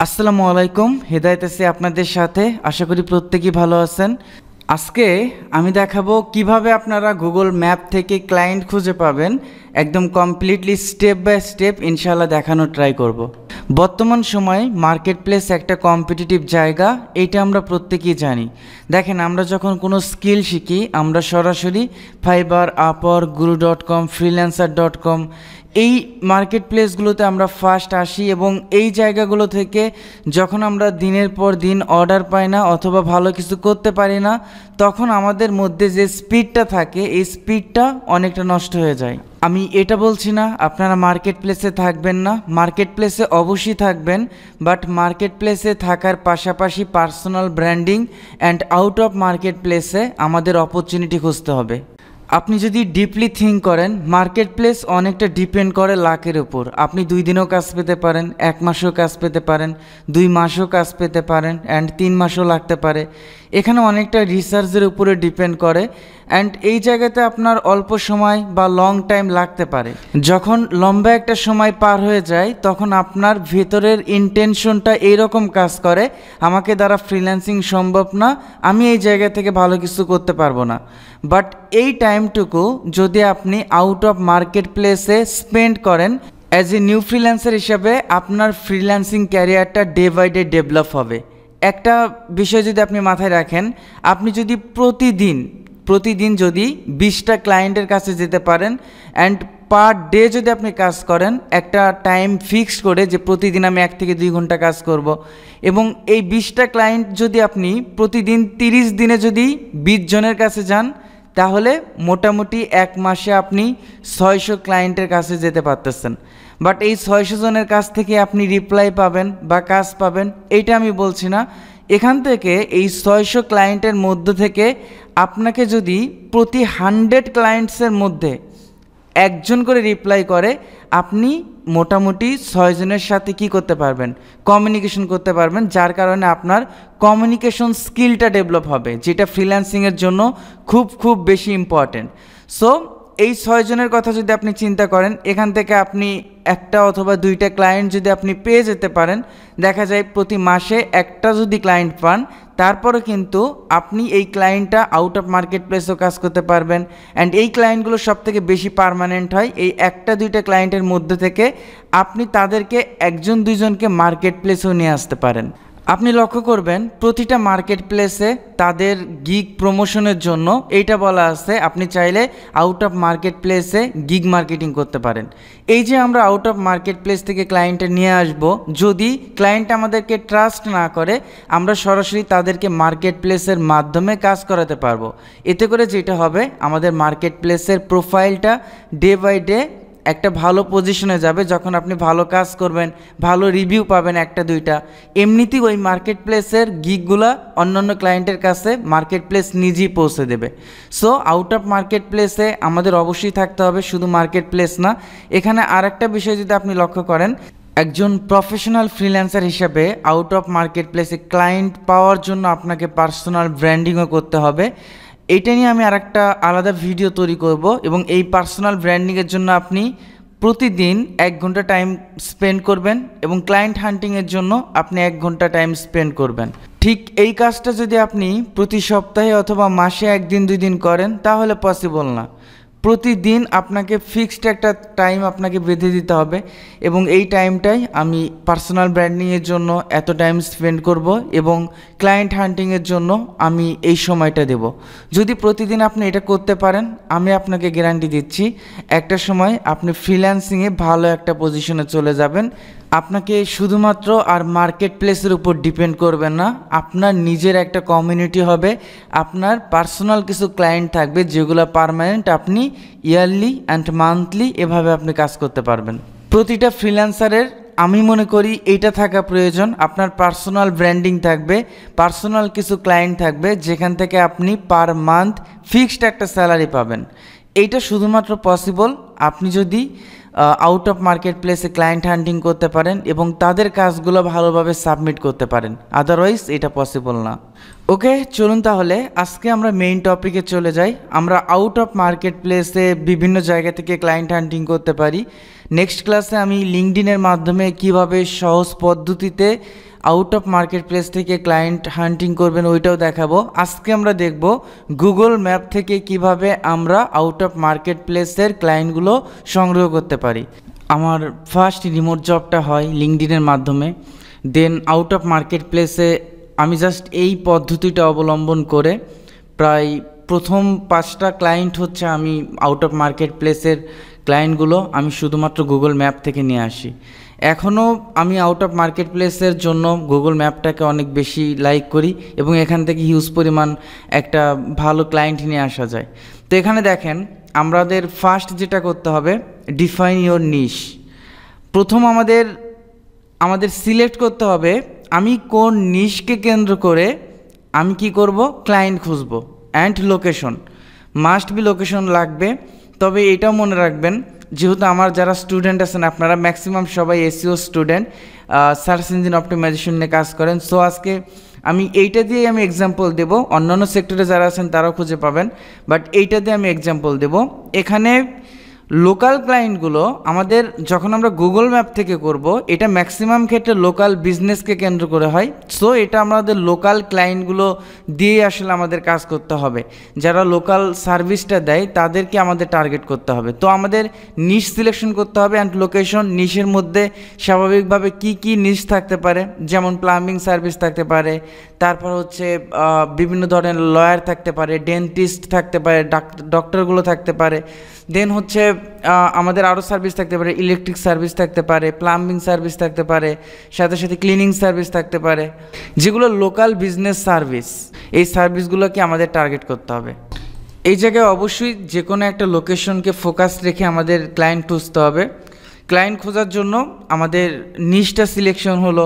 আসসালামু আলাইকুম, হেদায়েত আছি আপনাদের সাথে। আশা করি প্রত্যেকেই ভালো আছেন। আজকে আমি দেখাবো কিভাবে আপনারা গুগল ম্যাপ থেকে ক্লায়েন্ট খুঁজে পাবেন। একদম কমপ্লিটলি স্টেপ বাই স্টেপ ইনশাআল্লাহ দেখানোর ট্রাই করব। বর্তমান সময়ে মার্কেট প্লেস একটা কম্পিটিটিভ জায়গা, এইটা আমরা প্রত্যেকেই জানি। দেখেন, আমরা যখন কোনো স্কিল শিখি আমরা সরাসরি ফাইবার, আপওয়ার্ক, গুরু.com, ফ্রিল্যান্সার.com এই মার্কেট প্লেসগুলোতে আমরা ফার্স্ট আসি এবং এই জায়গাগুলো থেকে যখন আমরা দিনের পর দিন অর্ডার পাই না অথবা ভালো কিছু করতে পারি না, তখন আমাদের মধ্যে যে স্পিডটা থাকে এই স্পিডটা অনেকটা নষ্ট হয়ে যায়। আমি এটা বলছি না আপনারা মার্কেট প্লেসে থাকবেন না, মার্কেট প্লেসে অবশ্যই থাকবেন, বাট মার্কেট প্লেসে থাকার পাশাপাশি personal branding and out of market প্লেসে আমাদের অপরচুনিটি খুঁজতে হবে। আপনি যদি ডিপলি থিঙ্ক করেন, মার্কেট প্লেস অনেকটা ডিপেন্ড করে লাকের উপর। আপনি 2 দিনও কাজ পেতে পারেন, 1 মাসও কাজ পেতে পারেন, 2 মাসও কাজ পেতে পারেন, অ্যান্ড 3 মাসও লাগতে পারে। এখানে অনেকটা রিসার্চের উপরে ডিপেন্ড করে, অ্যান্ড এই জায়গাতে আপনার অল্প সময় বা লং টাইম লাগতে পারে। যখন লম্বা একটা সময় পার হয়ে যায় তখন আপনার ভেতরের ইন্টেনশনটা এইরকম কাজ করে, আমাকে দ্বারা ফ্রিল্যান্সিং সম্ভব না, আমি এই জায়গা থেকে ভালো কিছু করতে পারবো না। বাট এই টাইমটুকু যদি আপনি আউট অফ মার্কেট প্লেসে স্পেন্ড করেন, অ্যাজ এ নিউ ফ্রিল্যান্সার হিসাবে আপনার ফ্রিল্যান্সিং ক্যারিয়ারটা ডে বাই ডে ডেভেলপ হবে। একটা বিষয় যদি আপনি মাথায় রাখেন, আপনি যদি প্রতিদিন যদি 20টা ক্লায়েন্টের কাছে যেতে পারেন অ্যান্ড পার ডে যদি আপনি কাজ করেন, একটা টাইম ফিক্স করে যে প্রতিদিন আমি 1 থেকে 2 ঘন্টা কাজ করব, এবং এই 20টা ক্লায়েন্ট যদি আপনি প্রতিদিন 30 দিনে যদি 20 জনের কাছে যান, তাহলে মোটামুটি 1 মাসে আপনি 600 ক্লায়েন্টের কাছে যেতে পারতেছেন। বাট এই 600 জনের কাছ থেকে আপনি রিপ্লাই পাবেন বা কাজ পাবেন এইটা আমি বলছি না। এখান থেকে এই 600 ক্লায়েন্টের মধ্য থেকে আপনাকে যদি প্রতি 100 ক্লায়েন্টসের মধ্যে 1 জন করে রিপ্লাই করে, আপনি মোটামুটি 6 জনের সাথে কি করতে পারবেন, কমিউনিকেশন করতে পারবেন, যার কারণে আপনার কমিউনিকেশন স্কিলটা ডেভেলপ হবে, যেটা ফ্রিল্যান্সিংয়ের জন্য খুব বেশি ইম্পর্টেন্ট। সো এই 6 জনের কথা যদি আপনি চিন্তা করেন, এখান থেকে আপনি 1টা অথবা 2টা ক্লায়েন্ট যদি আপনি পেয়ে যেতে পারেন, দেখা যায় প্রতি মাসে 1টা যদি ক্লায়েন্ট পান, তারপরে কিন্তু আপনি এই ক্লায়েন্টটা আউট অফ মার্কেট প্লেসেও কাজ করতে পারবেন। অ্যান্ড এই ক্লায়েন্টগুলো সবথেকে বেশি পার্মানেন্ট হয়। এই 1টা 2টা ক্লায়েন্টের মধ্যে থেকে আপনি তাদেরকে 1জন 2 জনকে মার্কেট প্লেসেও নিয়ে আসতে পারেন। আপনি লক্ষ্য করবেন প্রতিটা মার্কেট প্লেসে তাদের গিগ প্রমোশনের জন্য এইটা বলা আছে, আপনি চাইলে আউট অফ মার্কেট প্লেসে গিগ মার্কেটিং করতে পারেন। এই যে আমরা আউট অফ মার্কেট প্লেস থেকে ক্লায়েন্টে নিয়ে আসব, যদি ক্লায়েন্ট আমাদেরকে ট্রাস্ট না করে, আমরা সরাসরি তাদেরকে মার্কেট প্লেসের মাধ্যমে কাজ করাতে পারবো। এতে করে যেটা হবে, আমাদের মার্কেট প্লেসের প্রোফাইলটা ডে বাই ডে একটা ভালো পজিশনে যাবে। যখন আপনি ভালো কাজ করবেন, ভালো রিভিউ পাবেন 1টা 2টা, এমনিতেই ওই মার্কেট প্লেসের গিগগুলা অন্যান্য ক্লায়েন্টের কাছে মার্কেট প্লেস নিজেই পৌঁছে দেবে। সো আউট অফ মার্কেট প্লেসে আমাদের অবশ্যই থাকতে হবে, শুধু মার্কেট প্লেস না। এখানে আরেকটা বিষয় যদি আপনি লক্ষ্য করেন, একজন প্রফেশনাল ফ্রিল্যান্সার হিসাবে আউট অফ মার্কেট প্লেসে ক্লায়েন্ট পাওয়ার জন্য আপনাকে পার্সোনাল ব্র্যান্ডিংও করতে হবে। এইটা নিয়ে আমি আরেকটা আলাদা ভিডিও তৈরি করব, এবং এই পার্সোনাল ব্র্যান্ডিংয়ের জন্য আপনি প্রতিদিন 1 ঘন্টা টাইম স্পেন্ড করবেন এবং ক্লায়েন্ট হান্টিংয়ের জন্য আপনি 1 ঘন্টা টাইম স্পেন্ড করবেন। ঠিক এই কাজটা যদি আপনি প্রতি সপ্তাহে অথবা মাসে 1 দিন 2 দিন করেন, তাহলে পসিবল না। প্রতিদিন আপনাকে ফিক্সড একটা টাইম আপনাকে বেঁধে দিতে হবে, এবং এই টাইমটাই আমি পার্সোনাল ব্র্যান্ডিংয়ের জন্য এত টাইম স্পেন্ড করব এবং ক্লায়েন্ট হান্টিংয়ের জন্য আমি এই সময়টা দেব। যদি প্রতিদিন আপনি এটা করতে পারেন, আমি আপনাকে গ্যারান্টি দিচ্ছি একটা সময় আপনি ফ্রিল্যান্সিংয়ে ভালো একটা পজিশনে চলে যাবেন। আপনাকে শুধুমাত্র আর মার্কেট প্লেসের উপর ডিপেন্ড করবেন না, আপনার নিজের একটা কমিউনিটি হবে, আপনার পার্সোনাল কিছু ক্লায়েন্ট থাকবে যেগুলো পার্মানেন্ট, আপনি ইয়ারলি অ্যান্ড মান্থলি এভাবে আপনি কাজ করতে পারবেন। প্রতিটা ফ্রিল্যান্সারের আমি মনে করি এইটা থাকা প্রয়োজন, আপনার পার্সোনাল ব্র্যান্ডিং থাকবে, পার্সোনাল কিছু ক্লায়েন্ট থাকবে যেখান থেকে আপনি পার মান্থ ফিক্সড একটা স্যালারি পাবেন। এইটা শুধুমাত্র পসিবল আপনি যদি আউট অফ মার্কেট প্লেসে ক্লায়েন্ট হান্টিং করতে পারেন এবং তাদের কাজগুলো ভালোভাবে সাবমিট করতে পারেন, আদারওয়াইজ এটা পসিবল না। ওকে, চলুন তাহলে আজকে আমরা মেইন টপিকে চলে যাই। আমরা আউট অফ মার্কেট প্লেসে বিভিন্ন জায়গা থেকে ক্লায়েন্ট হান্টিং করতে পারি। নেক্সট ক্লাসে আমি লিঙ্কডইনের মাধ্যমে কিভাবে সহজ পদ্ধতিতে আউট অফ মার্কেট প্লেস থেকে ক্লায়েন্ট হান্টিং করবেন ওইটাও দেখাবো। আজকে আমরা দেখব গুগল ম্যাপ থেকে কিভাবে আমরা আউট অফ মার্কেট প্লেসের ক্লায়েন্টগুলো সংগ্রহ করতে পারি। আমার ফার্স্ট রিমোট জবটা হয় লিঙ্কডইনের মাধ্যমে, দেন আউট অফ মার্কেট প্লেসে আমি জাস্ট এই পদ্ধতিটা অবলম্বন করে প্রায় প্রথম 5টা ক্লায়েন্ট হচ্ছে আমি আউট অফ মার্কেট প্লেসের ক্লায়েন্টগুলো আমি শুধুমাত্র গুগল ম্যাপ থেকে নিয়ে আসি। এখনও আমি আউট অফ মার্কেট প্লেসের জন্য গুগল ম্যাপটাকে অনেক বেশি লাইক করি এবং এখান থেকে হিউজ পরিমাণ একটা ভালো ক্লায়েন্ট নিয়ে আসা যায়। তো এখানে দেখেন আমাদের ফার্স্ট যেটা করতে হবে, ডিফাইন ইওর নিশ। প্রথম আমাদের সিলেক্ট করতে হবে আমি কোন নিশকে কেন্দ্র করে আমি কি করব, ক্লায়েন্ট খুঁজব। And location, must be location লাগবে। তবে এটাও মনে রাখবেন, যেহেতু আমার যারা স্টুডেন্ট আছেন আপনারা ম্যাক্সিমাম সবাই SEO student, search engine optimisation নিয়ে কাজ করেন। সো আজকে আমি এইটা দিয়েই আমি এক্সাম্পল দেব, অন্যান্য সেক্টরে যারা আছেন তারাও খুঁজে পাবেন, বাট এইটা দিয়ে আমি এক্সাম্পল দেব। এখানে লোকাল ক্লায়েন্টগুলো আমাদের যখন আমরা গুগল ম্যাপ থেকে করব, এটা ম্যাক্সিমাম ক্ষেত্রে লোকাল বিজনেসকে কেন্দ্র করে হয়। সো এটা আমাদের লোকাল ক্লায়েন্টগুলো দিয়ে আসলে আমাদের কাজ করতে হবে, যারা লোকাল সার্ভিসটা দেয় তাদেরকে আমাদের টার্গেট করতে হবে। তো আমাদের নিশ সিলেকশন করতে হবে অ্যান্ড লোকেশন। নিশের মধ্যে স্বাভাবিকভাবে কি কি নিশ থাকতে পারে, যেমন প্লাম্বিং সার্ভিস থাকতে পারে, তারপর হচ্ছে বিভিন্ন ধরনের লয়ার থাকতে পারে, ডেন্টিস্ট থাকতে পারে, ডক্টরগুলো থাকতে পারে, দেন হচ্ছে আমাদের আরও সার্ভিস থাকতে পারে, ইলেকট্রিক সার্ভিস থাকতে পারে, প্লাম্বিং সার্ভিস থাকতে পারে, সাথে সাথে ক্লিনিং সার্ভিস থাকতে পারে, যেগুলো লোকাল বিজনেস সার্ভিস। এই সার্ভিসগুলোকে আমাদের টার্গেট করতে হবে। এই জায়গায় অবশ্যই যে কোনো একটা লোকেশনকে ফোকাস রেখে আমাদের ক্লায়েন্ট খুঁজতে হবে। ক্লায়েন্ট খোঁজার জন্য আমাদের নিশটা সিলেকশন হলো,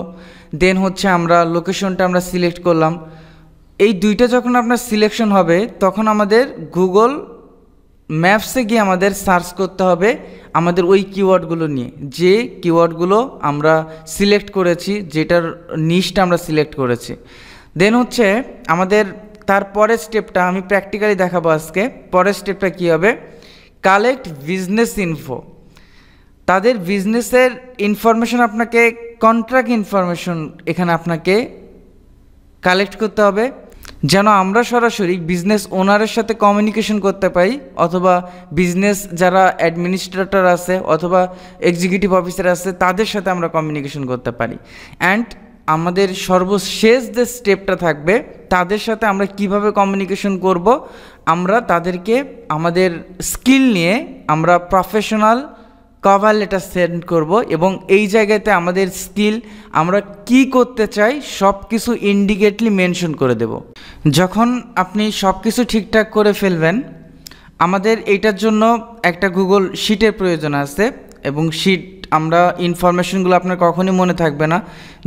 দেন হচ্ছে আমরা লোকেশনটা আমরা সিলেক্ট করলাম। এই দুইটা যখন আপনার সিলেকশন হবে তখন আমাদের গুগল ম্যাপসে গিয়ে আমাদের সার্চ করতে হবে আমাদের ওই কিওয়ার্ডগুলো নিয়ে, যে কিওয়ার্ডগুলো আমরা সিলেক্ট করেছি, যেটার নিশটা আমরা সিলেক্ট করেছি। দেন হচ্ছে আমাদের তারপরের স্টেপটা আমি প্র্যাকটিক্যালি দেখাবো আজকে। পরের স্টেপটা কী হবে, কালেক্ট বিজনেস ইনফো। তাদের বিজনেসের ইনফরমেশন আপনাকে, কন্ট্রাক্ট ইনফরমেশন এখানে আপনাকে কালেক্ট করতে হবে, যেন আমরা সরাসরি বিজনেস ওনারের সাথে কমিউনিকেশন করতে পারি, অথবা বিজনেস যারা অ্যাডমিনিস্ট্রেটর আছে অথবা এক্সিকিউটিভ অফিসার আছে তাদের সাথে আমরা কমিউনিকেশন করতে পারি। অ্যান্ড আমাদের সর্বশেষ যে স্টেপটা থাকবে, তাদের সাথে আমরা কিভাবে কমিউনিকেশন করব, আমরা তাদেরকে আমাদের স্কিল নিয়ে আমরা প্রফেশনাল কভার লেটার সেন্ড করব এবং এই জায়গাতে আমাদের স্কিল, আমরা কি করতে চাই সব কিছু ইন্ডিকেটলি মেনশন করে দেব। যখন আপনি সব কিছু ঠিকঠাক করে ফেলবেন, আমাদের এইটার জন্য একটা গুগল শিটের প্রয়োজন আছে এবং শিট আমরা ইনফরমেশনগুলো আপনার কখনই মনে থাকবে না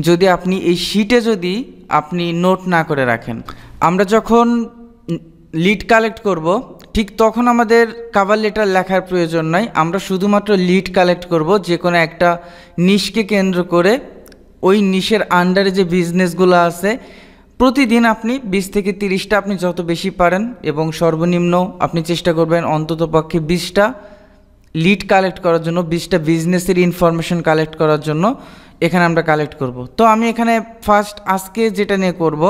যদি আপনি এই শিটে যদি আপনি নোট না করে রাখেন। আমরা যখন লিড কালেক্ট করব ঠিক তখন আমাদের কভার লেটার লেখার প্রয়োজন নয়, আমরা শুধুমাত্র লিড কালেক্ট করব যে কোনো একটা নিশকে কেন্দ্র করে। ওই নিশের আন্ডারে যে বিজনেসগুলো আছে প্রতিদিন আপনি 20 থেকে 30টা আপনি যত বেশি পারেন এবং সর্বনিম্ন আপনি চেষ্টা করবেন অন্ততপক্ষে 20টা লিড কালেক্ট করার জন্য, 20টা বিজনেসের ইনফরমেশন কালেক্ট করার জন্য এখানে আমরা কালেক্ট করব। তো আমি এখানে ফার্স্ট আজকে যেটা নিয়ে করব,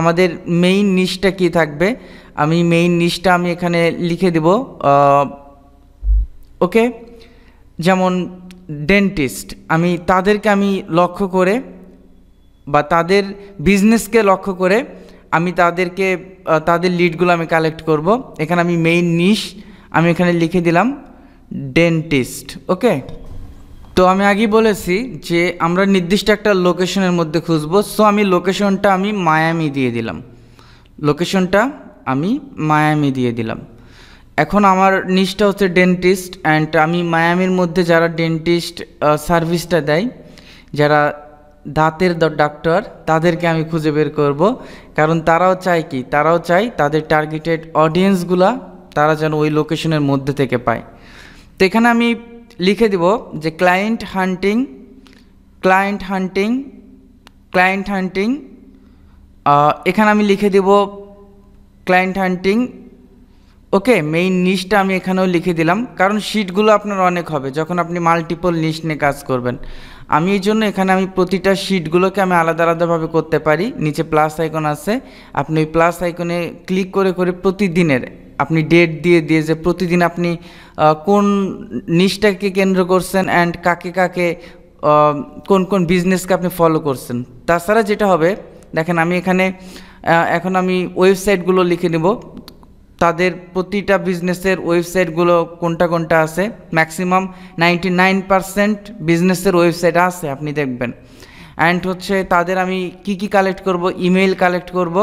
আমাদের মেইন নিশটা কি থাকবে, আমি মেইন নিশটা আমি এখানে লিখে দেব। ওকে, যেমন ডেন্টিস্ট, আমি তাদেরকে আমি লক্ষ্য করে বা তাদের বিজনেসকে লক্ষ্য করে আমি তাদেরকে তাদের লিডগুলো আমি কালেক্ট করব। এখানে আমি মেইন নিশ আমি এখানে লিখে দিলাম ডেন্টিস্ট। ওকে, তো আমি আগেই বলেছি যে আমরা নির্দিষ্ট একটা লোকেশনের মধ্যে খুঁজবো। সো আমি লোকেশনটা আমি মায়ামি দিয়ে দিলাম, লোকেশনটা আমি মায়ামি দিয়ে দিলাম। এখন আমার নিশটা হচ্ছে ডেন্টিস্ট, অ্যান্ড আমি মায়ামির মধ্যে যারা ডেন্টিস্ট সার্ভিসটা দেয়, যারা দাঁতের ডাক্তার, তাদেরকে আমি খুঁজে বের করব। কারণ তারাও চায় কি, তারাও চায় তাদের টার্গেটেড অডিয়েন্সগুলা তারা যেন ওই লোকেশনের মধ্যে থেকে পায়। তো এখানে আমি লিখে দিব যে ক্লায়েন্ট হান্টিং, ক্লায়েন্ট হান্টিং, ক্লায়েন্ট হান্টিং। এখানে আমি লিখে দেব ক্লায়েন্ট হান্টিং ওকে, মেইন নিশটা আমি এখানেও লিখে দিলাম, কারণ শিটগুলো আপনার অনেক হবে যখন আপনি মাল্টিপল নিশ নিয়ে কাজ করবেন। আমি এই জন্য এখানে আমি প্রতিটা শিটগুলোকে আমি আলাদা আলাদাভাবে করতে পারি। নিচে প্লাস আইকন আছে, আপনি ওই প্লাস আইকনে ক্লিক করে করে প্রতিদিনের আপনি ডেট দিয়ে দিয়ে যে প্রতিদিন আপনি কোন নিশটাকে কেন্দ্র করছেন অ্যান্ড কাকে কাকে কোন কোন বিজনেসকে আপনি ফলো করছেন। তাছাড়া যেটা হবে দেখেন, আমি এখানে এখন আমি ওয়েবসাইটগুলো লিখে নেব, তাদের প্রতিটা বিজনেসের ওয়েবসাইটগুলো কোনটা কোনটা আছে। ম্যাক্সিমাম 99% বিজনেসের ওয়েবসাইট আছে আপনি দেখবেন। অ্যান্ড হচ্ছে তাদের আমি কি কি কালেক্ট করব, ইমেল কালেক্ট করব,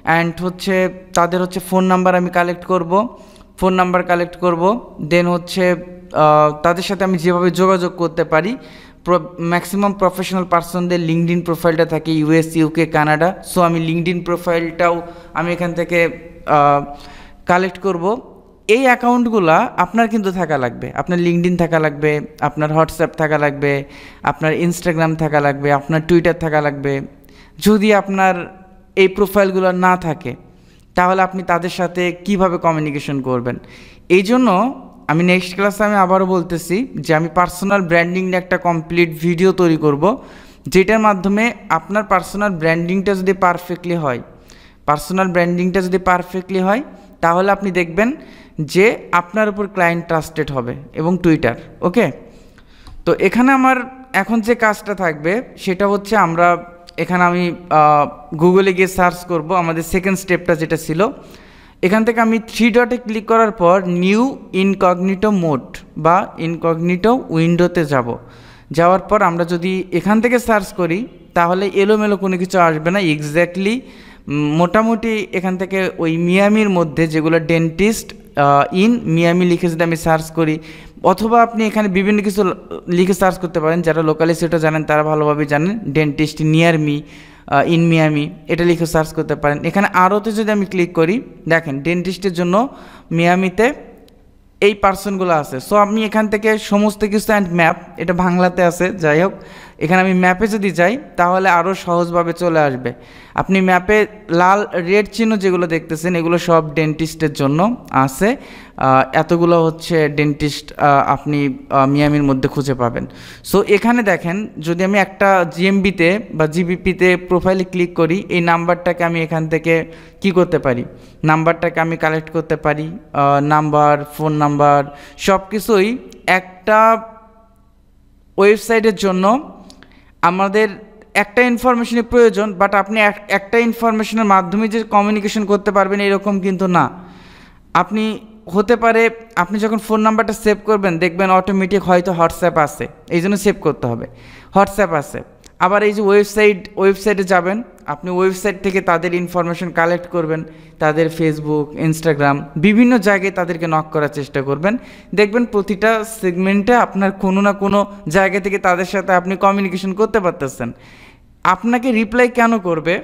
অ্যান্ড হচ্ছে তাদের হচ্ছে ফোন নাম্বার আমি কালেক্ট করব, ফোন নাম্বার কালেক্ট করব। দেন হচ্ছে তাদের সাথে আমি যেভাবে যোগাযোগ করতে পারি, ম্যাক্সিমাম প্রফেশনাল পার্সনদের লিঙ্কডইন প্রোফাইলটা থাকে ইউএস, ইউকে, কানাডা। সো আমি লিঙ্কডইন প্রোফাইলটাও আমি এখান থেকে কালেক্ট করব। এই অ্যাকাউন্টগুলো আপনার কিন্তু থাকা লাগবে, আপনার লিঙ্কডইন থাকা লাগবে, আপনার হোয়াটসঅ্যাপ থাকা লাগবে, আপনার ইনস্টাগ্রাম থাকা লাগবে, আপনার টুইটার থাকা লাগবে। যদি আপনার এই প্রোফাইলগুলো না থাকে তাহলে আপনি তাদের সাথে কিভাবে কমিউনিকেশন করবেন। এই জন্য আমি নেক্সট ক্লাসে আমি আবারও বলতেছি যে আমি পার্সোনাল ব্র্যান্ডিং নিয়ে একটা কমপ্লিট ভিডিও তৈরি করব, যেটার মাধ্যমে আপনার পার্সোনাল ব্র্যান্ডিংটা যদি পারফেক্টলি হয় তাহলে আপনি দেখবেন যে আপনার উপর ক্লায়েন্ট ট্রাস্টেড হবে এবং টুইটার। ওকে, তো এখানে আমার এখন যে কাজটা থাকবে সেটা হচ্ছে এখানে আমি গুগলে গিয়ে সার্চ করব। আমাদের সেকেন্ড স্টেপটা যেটা ছিল, এখান থেকে আমি 3 ডটে ক্লিক করার পর নিউ ইনকগনিটো মোড বা ইনকগনিটো উইন্ডোতে যাওয়ার পর আমরা যদি এখান থেকে সার্চ করি তাহলে এলোমেলো কোনো কিছু আসবে না। এক্স্যাক্টলি মোটামুটি এখান থেকে ওই মিয়ামির মধ্যে যেগুলো ডেন্টিস্ট ইন মিয়ামি লিখে যদি আমি সার্চ করি, অথবা আপনি এখানে বিভিন্ন কিছু লিখে সার্চ করতে পারেন। যারা লোকালি সেটা জানেন তারা ভালোভাবে জানেন, dentist near me in Miami এটা লিখে সার্চ করতে পারেন। এখানে আরোতে যদি আমি ক্লিক করি, দেখেন ডেন্টিস্টের জন্য মিয়ামিতে এই পার্সনগুলো আছে। সো আমি এখান থেকে সমস্ত কিছু অ্যান্ড ম্যাপ, এটা বাংলাতে আছে, যাই হোক এখানে আমি ম্যাপে যদি যাই তাহলে আরও সহজভাবে চলে আসবে। আপনি ম্যাপে লাল রেড চিহ্ন যেগুলো দেখতেছেন এগুলো সব ডেন্টিস্টের জন্য আছে। এতগুলো হচ্ছে ডেন্টিস্ট আপনি মিয়ামির মধ্যে খুঁজে পাবেন। সো এখানে দেখেন, যদি আমি একটা জিএমবিতে বা জিবিপিতে প্রোফাইলে ক্লিক করি, এই নাম্বারটাকে আমি এখান থেকে কি করতে পারি, নাম্বারটাকে আমি কালেক্ট করতে পারি। নাম্বার, ফোন নাম্বার সব কিছুই একটা ওয়েবসাইটের জন্য আমাদের একটা ইনফরমেশনের প্রয়োজন, বাট আপনি একটা ইনফরমেশনের মাধ্যমে যে কমিউনিকেশন করতে পারবেন এরকম কিন্তু না। আপনি হতে পারে আপনি যখন ফোন নাম্বারটা সেভ করবেন দেখবেন অটোমেটিক হয়তো হোয়াটসঅ্যাপ আছে, এই জন্য সেভ করতে হবে, হোয়াটসঅ্যাপ আছে। আবার এই যে ওয়েবসাইটে যাবেন, আপনি ওয়েবসাইট থেকে তাদের ইনফরমেশন কালেক্ট করবেন, তাদের ফেসবুক, ইনস্টাগ্রাম বিভিন্ন জায়গায় তাদেরকে নক করার চেষ্টা করবেন। দেখবেন প্রতিটা সেগমেন্টে আপনার কোনো না কোনো জায়গা থেকে তাদের সাথে আপনি কমিউনিকেশন করতে পারতেছেন। আপনাকে রিপ্লাই কেন করবে?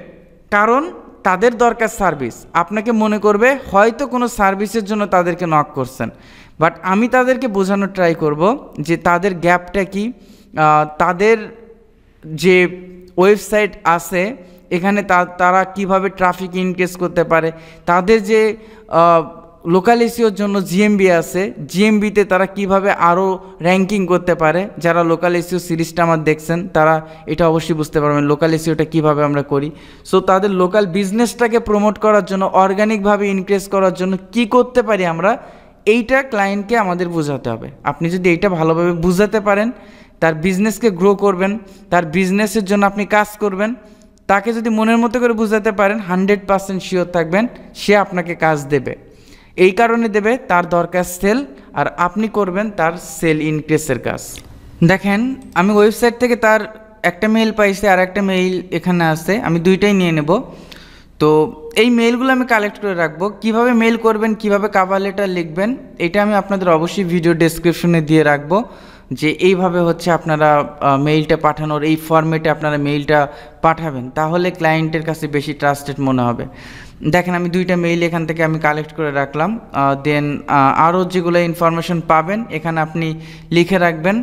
কারণ তাদের দরকার সার্ভিস। আপনাকে মনে করবে হয়তো কোনো সার্ভিসের জন্য তাদেরকে নক করছেন, বাট আমি তাদেরকে বোঝানোর ট্রাই করব যে তাদের গ্যাপটা কি, তাদের যে ওয়েবসাইট আছে এখানে তারা কিভাবে ট্রাফিক ইনক্রিজ করতে পারে, তাদের যে লোকাল এসিওর জন্য জিএমবি আছে, জিএমবিতে তারা কিভাবে আরও র্যাঙ্কিং করতে পারে। যারা লোকাল এসিও সিরিজটা আমার দেখছেন তারা এটা অবশ্যই বুঝতে পারবেন লোকাল এসিওটা কীভাবে আমরা করি। সো তাদের লোকাল বিজনেসটাকে প্রমোট করার জন্য, অর্গানিকভাবে ইনক্রিজ করার জন্য কি করতে পারি আমরা, এইটা ক্লায়েন্টকে আমাদের বোঝাতে হবে। আপনি যদি এইটা ভালোভাবে বুঝাতে পারেন, তার বিজনেসকে গ্রো করবেন, তার বিজনেসের জন্য আপনি কাজ করবেন, তাকে যদি মনের মতো করে বুঝাতে পারেন 100% শিওর থাকবেন সে আপনাকে কাজ দেবে। এই কারণে দেবে, তার দরকার সেল, আর আপনি করবেন তার সেল ইনক্রিজের কাজ। দেখেন আমি ওয়েবসাইট থেকে তার একটা মেইল পাইছি আর একটা মেইল এখানে আছে, আমি দুইটাই নিয়ে নেব। তো এই মেইলগুলো আমি কালেক্ট করে রাখবো। কিভাবে মেইল করবেন, কিভাবে কভার লেটার লিখবেন, এটা আমি আপনাদের অবশ্যই ভিডিও ডেসক্রিপশনে দিয়ে রাখবো, যে এইভাবে হচ্ছে আপনারা মেইলটা পাঠানোর এই ফরম্যাটে আপনারা মেইলটা পাঠাবেন, তাহলে ক্লায়েন্টের কাছে বেশি ট্রাস্টেড মনে হবে। দেখেন আমি দুইটা মেইল এখান থেকে আমি কালেক্ট করে রাখলাম। দেন আরও যেগুলো ইনফরমেশন পাবেন এখানে আপনি লিখে রাখবেন।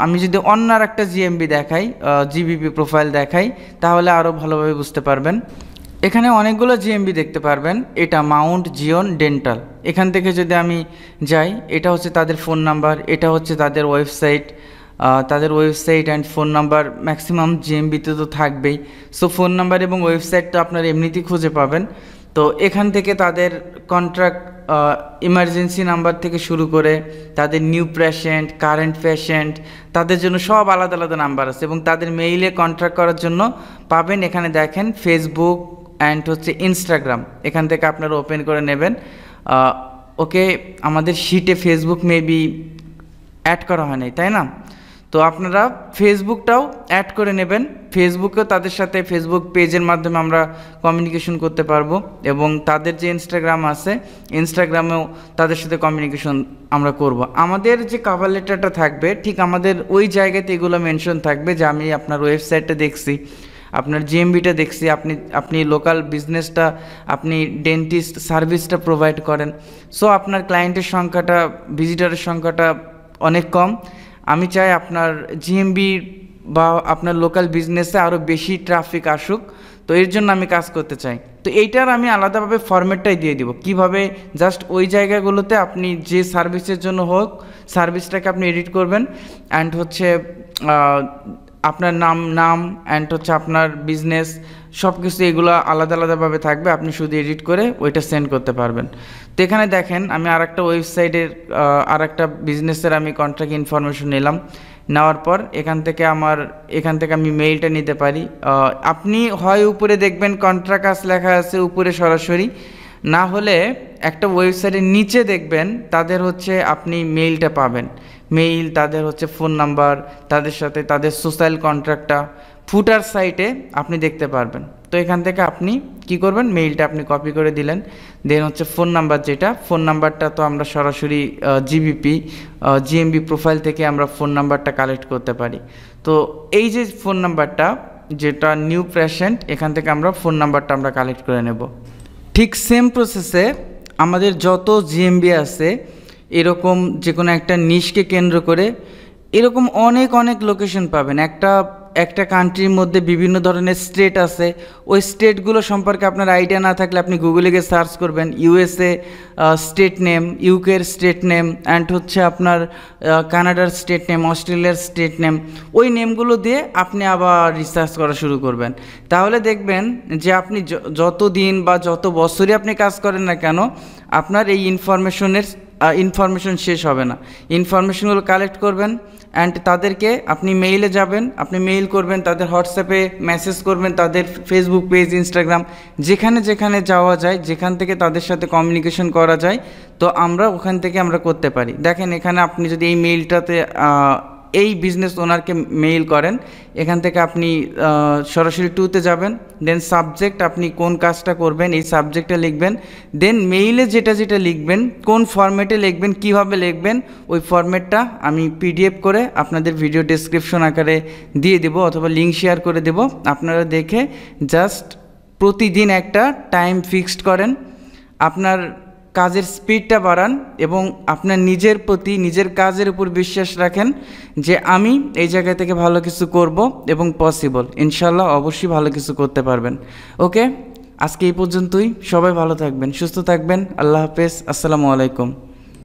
আমি যদি অন্য আর একটা জিএমবি দেখাই, জিবিপি প্রোফাইল দেখাই, তাহলে আরও ভালোভাবে বুঝতে পারবেন। এখানে অনেকগুলো জিএমবি দেখতে পারবেন। এটা মাউন্ট জিওন ডেন্টাল, এখান থেকে যদি আমি যাই, এটা হচ্ছে তাদের ফোন নাম্বার, এটা হচ্ছে তাদের website, and phone number maximum জিএমবিতে তো থাকবেই। সো ফোন নাম্বার এবং ওয়েবসাইট তো আপনার এমনিতেই খুঁজে পাবেন। তো এখান থেকে তাদের কন্ট্রাক্ট ইমার্জেন্সি নাম্বার থেকে শুরু করে তাদের নিউ পেশেন্ট, কারেন্ট পেশেন্ট, তাদের জন্য সব আলাদা আলাদা নাম্বার আছে, এবং তাদের মেইলে কন্ট্রাক্ট করার জন্য পাবেন এখানে দেখেন ফেসবুক অ্যান্ড হচ্ছে ইনস্টাগ্রাম, এখান থেকে আপনারা ওপেন করে নেবেন। ওকে, আমাদের শিটে ফেসবুক মেবি অ্যাড করা হয় নাই, তাই না? তো আপনারা ফেসবুকটাও অ্যাড করে নেবেন। ফেসবুকেও তাদের সাথে ফেসবুক পেজের মাধ্যমে আমরা কমিউনিকেশন করতে পারবো, এবং তাদের যে ইনস্টাগ্রাম আছে ইনস্টাগ্রামেও তাদের সাথে কমিউনিকেশন আমরা করব। আমাদের যে কভার লেটারটা থাকবে ঠিক আমাদের ওই জায়গাতে এগুলো মেনশন থাকবে যে আমি আপনার ওয়েবসাইটটা দেখছি, আপনার জিএমবিটা দেখছি, আপনি লোকাল বিজনেসটা, আপনি ডেন্টিস্ট সার্ভিসটা প্রোভাইড করেন। সো আপনার ক্লায়েন্টের সংখ্যাটা, ভিজিটরের সংখ্যাটা অনেক কম। আমি চাই আপনার জিএমবি বা আপনার লোকাল বিজনেসে আরও বেশি ট্রাফিক আসুক, তো এর জন্য আমি কাজ করতে চাই। তো এইটার আমি আলাদাভাবে ফরম্যাটটাই দিয়ে দিব, কিভাবে জাস্ট ওই জায়গাগুলোতে আপনি যে সার্ভিসের জন্য হোক সার্ভিসটাকে আপনি এডিট করবেন, অ্যান্ড হচ্ছে আপনার নাম অ্যান্ড হচ্ছে আপনার বিজনেস সব কিছু এগুলো আলাদা আলাদাভাবে থাকবে, আপনি শুধু এডিট করে ওইটা সেন্ড করতে পারবেন। তো এখানে দেখেন আমি আরেকটা ওয়েবসাইটের আরেকটা বিজনেসের আমি কন্ট্রাক্ট ইনফরমেশন নিলাম, নেওয়ার পর এখান থেকে আমি মেইলটা নিতে পারি। আপনি হয় উপরে দেখবেন কন্ট্রাক্ট আস লেখা আছে উপরে সরাসরি, না হলে একটা ওয়েবসাইটের নিচে দেখবেন তাদের হচ্ছে আপনি মেইলটা পাবেন, মেইল, তাদের হচ্ছে ফোন নাম্বার, তাদের সাথে তাদের সোশ্যাল কন্ট্রাক্টটা ফুটার সাইটে আপনি দেখতে পারবেন। তো এখান থেকে আপনি কি করবেন, মেইলটা আপনি কপি করে দিলেন, দেন হচ্ছে ফোন নাম্বার, যেটা ফোন নাম্বারটা তো আমরা সরাসরি জিএমবি প্রোফাইল থেকে আমরা ফোন নাম্বারটা কালেক্ট করতে পারি। তো এই যে ফোন নাম্বারটা যেটা নিউ পেশেন্ট, এখান থেকে আমরা ফোন নাম্বারটা আমরা কালেক্ট করে নেব। ঠিক সেম প্রসেসে আমাদের যত জিএমবি আছে এরকম যে কোনো একটা নিশকে কেন্দ্র করে এরকম অনেক লোকেশন পাবেন। একটা কান্ট্রির মধ্যে বিভিন্ন ধরনের স্টেট আছে, ওই স্টেটগুলো সম্পর্কে আপনার আইডিয়া না থাকলে আপনি গুগলে গিয়ে সার্চ করবেন ইউএসএ স্টেট নেম, ইউকের স্টেট নেম, অ্যান্ড হচ্ছে আপনার কানাডার স্টেট নেম, অস্ট্রেলিয়ার স্টেট নেম, ওই নেমগুলো দিয়ে আপনি আবার রিসার্চ করা শুরু করবেন। তাহলে দেখবেন যে আপনি যত দিন বা যত বছরই আপনি কাজ করেন না কেন আপনার এই ইনফরমেশন শেষ হবে না। ইনফরমেশনগুলো কালেক্ট করবেন অ্যান্ড তাদেরকে আপনি মেইলে যাবেন, আপনি মেইল করবেন, তাদের হোয়াটসঅ্যাপে মেসেজ করবেন, তাদের ফেসবুক পেজ, ইনস্টাগ্রাম, যেখানে যাওয়া যায়, যেখান থেকে তাদের সাথে কমিউনিকেশন করা যায়, তো আমরা ওখান থেকে আমরা করতে পারি। দেখেন এখানে আপনি যদি এই মেইলটাতে এই বিজনেস ওনারকে মেইল করেন, এখান থেকে আপনি সরাসরি টুতে যাবেন, দেন সাবজেক্ট, আপনি কোন কাজটা করবেন এই সাবজেক্টটা লিখবেন, দেন মেইলে যেটা লিখবেন কোন ফরম্যাটে লিখবেন, কিভাবে লিখবেন, ওই ফরম্যাটটা আমি পিডিএফ করে আপনাদের ভিডিও ডেসক্রিপশন আকারে দিয়ে দেব অথবা লিঙ্ক শেয়ার করে দেব। আপনারা দেখে জাস্ট প্রতিদিন একটা টাইম ফিক্সড করেন, আপনার কাজের স্পিডটা বাড়ান এবং আপনার নিজের কাজের উপর বিশ্বাস রাখেন যে আমি এই জায়গা থেকে ভালো কিছু করব এবং পসিবল, ইনশাল্লাহ অবশ্যই ভালো কিছু করতে পারবেন। ওকে, আজকে এই পর্যন্তই। সবাই ভালো থাকবেন, সুস্থ থাকবেন। আল্লাহ হাফেজ, আসসালামু আলাইকুম।